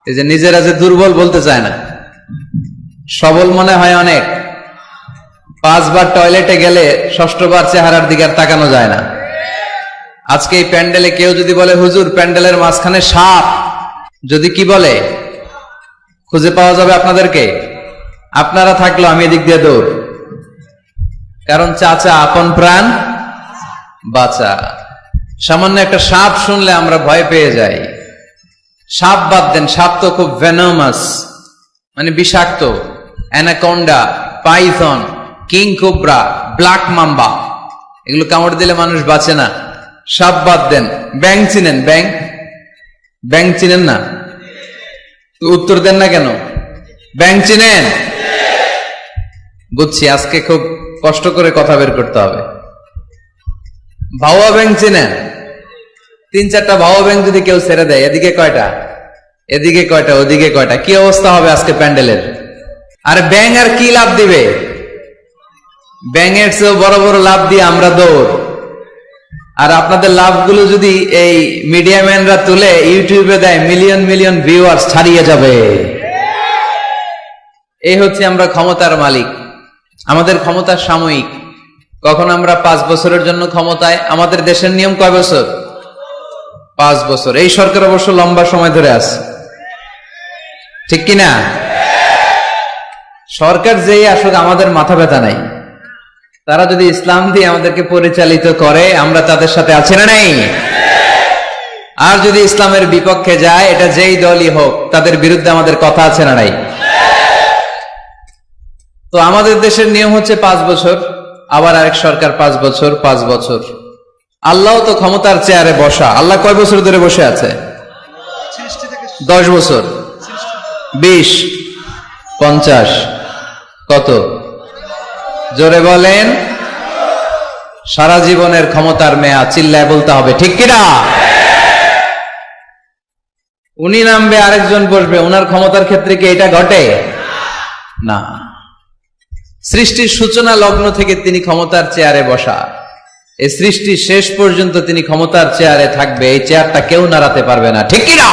এই যে নিজেরা যে দুর্বল বলতে চায় না, সবল মনে হয় অনেক। 5 বার টয়লেটে গেলে 6ষ্ঠ বার চেহারার দিকে আর তাকানো যায় না। আজকে এই প্যান্ডেলে কেউ যদি বলে হুজুর প্যান্ডেলের মাঝখানে সাপ, যদি কি বলে খুঁজে পাওয়া যাবে আপনাদেরকে? আপনারা থাকলো আমি এদিক দিয়ে দৌড়, কারণ চাচা আপন প্রাণ বাঁচা। সামান্য একটা সাপ শুনলে আমরা ভয় পেয়ে যাই। সাপ বাদ দেন, সাপ তো খুব ভেনোমাস, মানে বিষাক্ত। Anaconda, Python, king cobra, black mamba, এগুলো কামড় দিলে মানুষ বাঁচে না। সাপ বাদ দেন, ব্যাং চিনেন? ব্যাং চিনেন না? উত্তর দেন না কেন? ব্যাং চিনেন? বুঝছি, আজকে খুব কষ্ট করে কথা বের করতে হবে। ভাওয়া ব্যাং চিনেন? 3-4টা ভাওয়া ব্যাং যদি কেউ ছেড়ে দেয়, এদিকে কয়টা, এদিকে কয়টা, ওদিকে কয়টা, কি অবস্থা হবে আজকে প্যান্ডেলের? আর ব্যাং আর কি লাভ দিবে? ব্যাঙের চেয়েও বড় বড় লাভ দিয়ে আমরা দৌড়। আর আপনাদের লাভগুলো যদি এই মিডিয়া ম্যানরা তুলে ইউটিউবে দেয়, মিলিয়ন মিলিয়ন ভিউয়ার্স ছাড়িয়ে যাবে। এই হচ্ছে আমরা ক্ষমতার মালিক। আমাদের ক্ষমতা সাময়িক। কখন আমরা 5 বছরের জন্য ক্ষমতায়। আমাদের দেশের নিয়ম কয় বছর? 5 বছর। এই সরকার অবশ্য লম্বা সময় ধরে আছে, ঠিক কিনা? সরকার যেই আসুক আমাদের মাথা ব্যথা নাই। তারা যদি ইসলাম দিয়ে আমাদেরকে পরিচালিত করে, আমরা তাদের সাথে আছি না নাই? আর যদি ইসলামের বিপক্ষে যায়, এটা যেই দলই হোক, তাদের বিরুদ্ধে আমাদের কথা আছে না নাই? তো আমাদের দেশের নিয়ম হচ্ছে 5 বছর, আবার আরেক সরকার 5 বছর, 5 বছর। আল্লাহ তো ক্ষমতার চেয়ারে বসা। আল্লাহ কয় বছর ধরে বসে আছে? 10 বছর, 20, 50, কত? জোরে বলেন। সারা জীবনের ক্ষমতার মেয়াদ, চিল্লায় বলতে হবে, ঠিক কিনা? উনি নামবে, আরেকজন বসবে, উনার ক্ষমতার ক্ষেত্রে কি এটা ঘটে? না। সৃষ্টির সূচনা লগ্ন থেকে তিনি ক্ষমতার চেয়ারে বসা। এই সৃষ্টি শেষ পর্যন্ত তিনি ক্ষমতার চেয়ারে থাকবে। এই চেয়ারটা কেউ নাড়াতে পারবে না, ঠিক কিনা?